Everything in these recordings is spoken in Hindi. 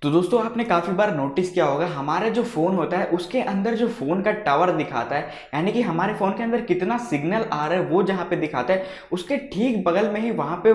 तो दोस्तों आपने काफ़ी बार नोटिस किया होगा हमारा जो फ़ोन होता है उसके अंदर जो फ़ोन का टावर दिखाता है, यानी कि हमारे फ़ोन के अंदर कितना सिग्नल आ रहा है वो जहाँ पे दिखाता है उसके ठीक बगल में ही वहाँ पे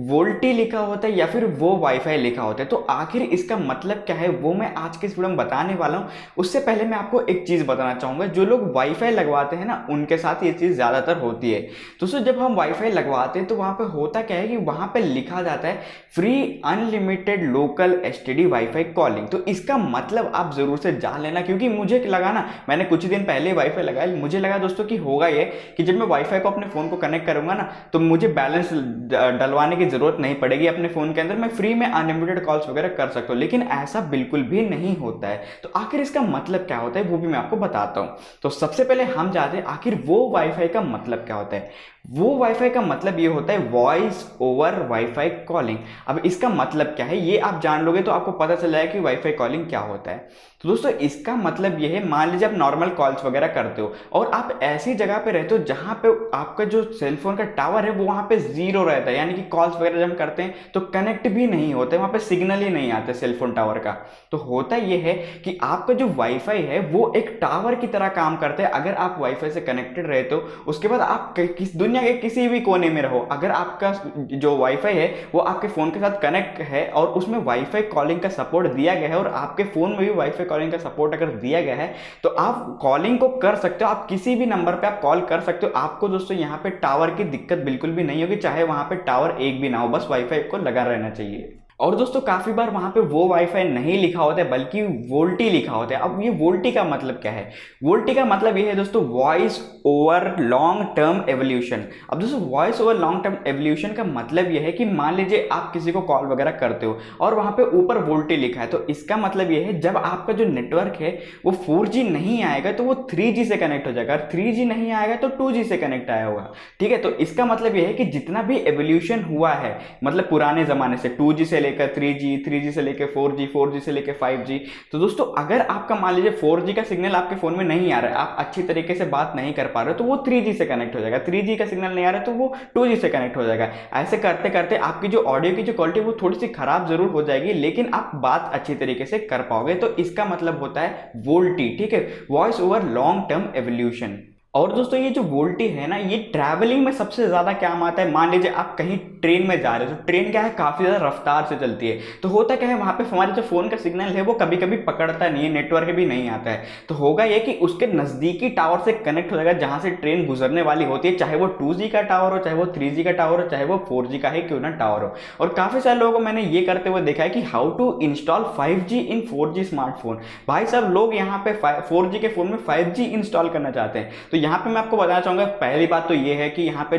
वोल्टी लिखा होता है या फिर वो वाईफाई लिखा होता है। तो आखिर इसका मतलब क्या है वो मैं आज के इस वीडियो में बताने वाला हूँ। उससे पहले मैं आपको एक चीज़ बताना चाहूँगा, जो लोग वाईफाई लगवाते हैं ना उनके साथ ये चीज़ ज़्यादातर होती है। दोस्तों जब हम वाईफाई लगवाते हैं तो वहाँ पे होता क्या है कि वहाँ पे लिखा जाता है free unlimited local STD wifi calling. तो इसका मतलब आप जरूर से जान लेना, क्योंकि मुझे लगा ना, मैंने कुछ दिन पहले वाईफाई लगाया, मुझे लगा दोस्तों कि होगा ये कि जब मैं वाईफाई को अपने फोन को कनेक्ट करूंगा ना तो मुझे बैलेंस डलवाने की जरूरत नहीं पड़ेगी अपने फोन के अंदर, मैं फ्री में अनलिमिटेड कॉल्स वगैरह कर सकता हूँ। लेकिन ऐसा बिल्कुल भी नहीं होता है। तो आखिर इसका मतलब क्या होता है वो भी मैं आपको बताता हूँ। तो सबसे पहले हम जानते हैं आखिर वो वाईफाई का मतलब क्या होता है। वो वाईफाई का मतलब ये होता है वॉइस ओवर वाईफाई कॉलिंग। अब इसका मतलब क्या है ये आप जान लोगे तो आपको पता चल जाएगा कि वाईफाई कॉलिंग क्या होता है। तो दोस्तों इसका मतलब ये है, मान लीजिए आप नॉर्मल कॉल्स वगैरह करते हो और आप ऐसी जगह पे रहते हो जहां पे आपका जो सेलफोन का टावर है वो वहां पे जीरो रहता है, यानी कि कॉल्स वगैरह जब हम करते हैं तो कनेक्ट भी नहीं होते, वहां पे सिग्नल ही नहीं आता सेलफोन टावर का। तो होता ये है कि आपका जो वाईफाई है वो एक टावर की तरह काम करता है। अगर आप वाईफाई से कनेक्टेड रहते हो उसके बाद आप किस दुनिया के किसी भी कोने में रहो, अगर आपका जो वाईफाई है वो आपके फोन के साथ कनेक्ट है और उसमें वाईफाई कॉलिंग का सपोर्ट दिया गया है और आपके फोन में भी वाईफाई कॉलिंग का सपोर्ट अगर दिया गया है तो आप कॉलिंग को कर सकते हो, आप किसी भी नंबर पे आप कॉल कर सकते हो। आपको दोस्तों यहाँ पे टावर की दिक्कत बिल्कुल भी नहीं होगी, चाहे वहां पे टावर एक भी ना हो, बस वाईफाई को लगा रहना चाहिए। और दोस्तों काफी बार वहां पे वो वाईफाई नहीं लिखा होता है बल्कि वोल्टी लिखा होता है। अब ये वोल्टी का मतलब क्या है? वोल्टी का मतलब ये है दोस्तों voice over long term evolution. अब दोस्तों voice over long term evolution का मतलब ये है कि मान लीजिए आप किसी को कॉल वगैरह करते हो और वहां पे ऊपर वोल्टी लिखा है, तो इसका मतलब ये है जब आपका जो नेटवर्क है वो 4G नहीं आएगा तो वो 3G से कनेक्ट हो जाएगा, और 3G नहीं आएगा तो 2G से कनेक्ट आया होगा। ठीक है, तो इसका मतलब ये है कि जितना भी एवोल्यूशन हुआ है, मतलब पुराने जमाने से 2G से लेकर 3G, 3G से लेकर 4G, 4G से लेकर 5G, तो दोस्तों अगर आपका मान लीजिए 4G का सिग्नल आपके फोन में नहीं आ रहा है, आप अच्छी तरीके से बात नहीं कर पा रहे हो, तो वो 3G से कनेक्ट हो जाएगा। 3G का सिग्नल नहीं आ रहा है तो वो 2G से कनेक्ट हो जाएगा। ऐसे करते करते आपकी जो ऑडियो की जो क्वालिटी वो थोड़ी सी खराब जरूर हो जाएगी, लेकिन आप बात अच्छी तरीके से कर पाओगे। तो इसका मतलब होता है वोल्टी। ठीक है, voice over long term evolution. और दोस्तों ये जो वोल्टी है ना ये ट्रैवलिंग में सबसे ज्यादा काम आता है। मान लीजिए आप कहीं ट्रेन में जा रहे हो तो ट्रेन क्या है काफी ज्यादा रफ्तार से चलती है, तो होता क्या है वहां पे हमारे जो फोन का सिग्नल है वो कभी कभी पकड़ता नहीं है, नेटवर्क भी नहीं आता है। तो होगा ये कि उसके नजदीकी टावर से कनेक्ट हो जाएगा जहां से ट्रेन गुजरने वाली होती है, चाहे वो 2G का टावर हो, चाहे वो 3G का टावर हो, चाहे वो 4G का ही क्यों ना टावर हो। और काफी सारे लोगों को मैंने ये करते हुए देखा है कि how to install 5G in 4G smartphone. भाई साहब लोग यहाँ पे 4G के फोन में 5G इंस्टॉल करना चाहते हैं। तो यहाँ पे मैं आपको बताना चाहूंगा, पहली बात तो ये है कि यहाँ पे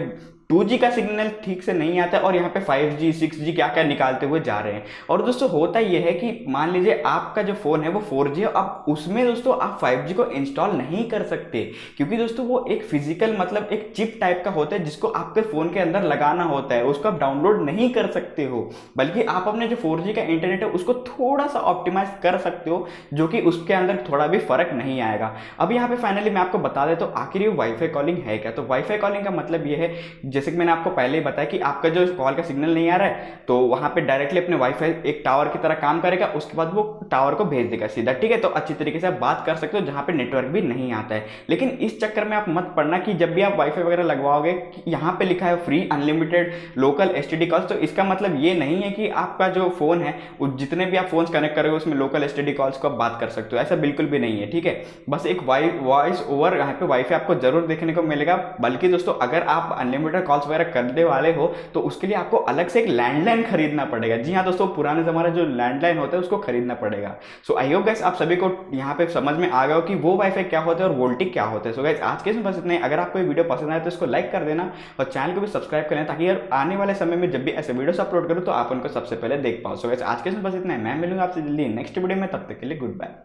2G का सिग्नल ठीक से नहीं आता और यहाँ पे 5G 6G क्या क्या निकालते हुए जा रहे हैं। और दोस्तों होता ये है कि मान लीजिए आपका जो फोन है वो 4G है, अब उसमें दोस्तों आप 5G को इंस्टॉल नहीं कर सकते, क्योंकि दोस्तों वो एक फिजिकल मतलब एक चिप टाइप का होता है जिसको आपके फोन के अंदर लगाना होता है, उसको आप डाउनलोड नहीं कर सकते हो, बल्कि आप अपने जो 4G का इंटरनेट है उसको थोड़ा सा ऑप्टिमाइज कर सकते हो, जो कि उसके अंदर थोड़ा भी फर्क नहीं आएगा। अब यहाँ पे फाइनली मैं आपको बता देता हूँ आखिर ये वाईफाई कॉलिंग है क्या। तो वाईफाई कॉलिंग का मतलब ये है, जैसे कि मैंने आपको पहले ही बताया कि आपका जो कॉल का सिग्नल नहीं आ रहा है तो वहां पे डायरेक्टली अपने वाईफाई एक टावर की तरह काम करेगा, उसके बाद वो टावर को भेज देगा सीधा। ठीक है, तो अच्छी तरीके से आप बात कर सकते हो जहां पे नेटवर्क भी नहीं आता है। लेकिन इस चक्कर में आप मत पड़ना कि जब भी आप वाईफाई वगैरह लगवाओगे यहाँ पे लिखा है free unlimited local STD calls, तो इसका मतलब ये नहीं है कि आपका जो फोन है जितने भी आप फोन कनेक्ट करोगे उसमें लोकल एसटीडी कॉल्स को आप बात कर सकते हो, ऐसा बिल्कुल भी नहीं है। ठीक है, बस एक वॉइस ओवर यहाँ पे वाईफाई आपको जरूर देखने को मिलेगा। बल्कि दोस्तों अगर आप अनलिमिटेड कॉल्स वगैरह करने वाले हो तो उसके लिए आपको अलग से एक लैंडलाइन खरीदना पड़ेगा। जी हाँ दोस्तों, पुराने जमाने जो लैंडलाइन होता है उसको खरीदना पड़ेगा। सो आई होप गाइस आप सभी को यहाँ पे समझ में आ गया हो कि वो वाईफाई क्या होता है और वोल्टी क्या होता है। सो गाइस आज के इसमें बस इतना ही। अगर आपको ये वीडियो पसंद आए तो इसको लाइक कर देना और चैनल को भी सब्सक्राइब कर लेना, ताकि आने वाले समय में जब भी ऐसे वीडियोस अपलोड करूँ तो आप उनको सबसे पहले देख पाओ। सो गाइस आज के इसमें बस इतना है, मैं मिलूंगा आपसे जल्दी नेक्स्ट वीडियो में, तब तक के लिए गुड बाय।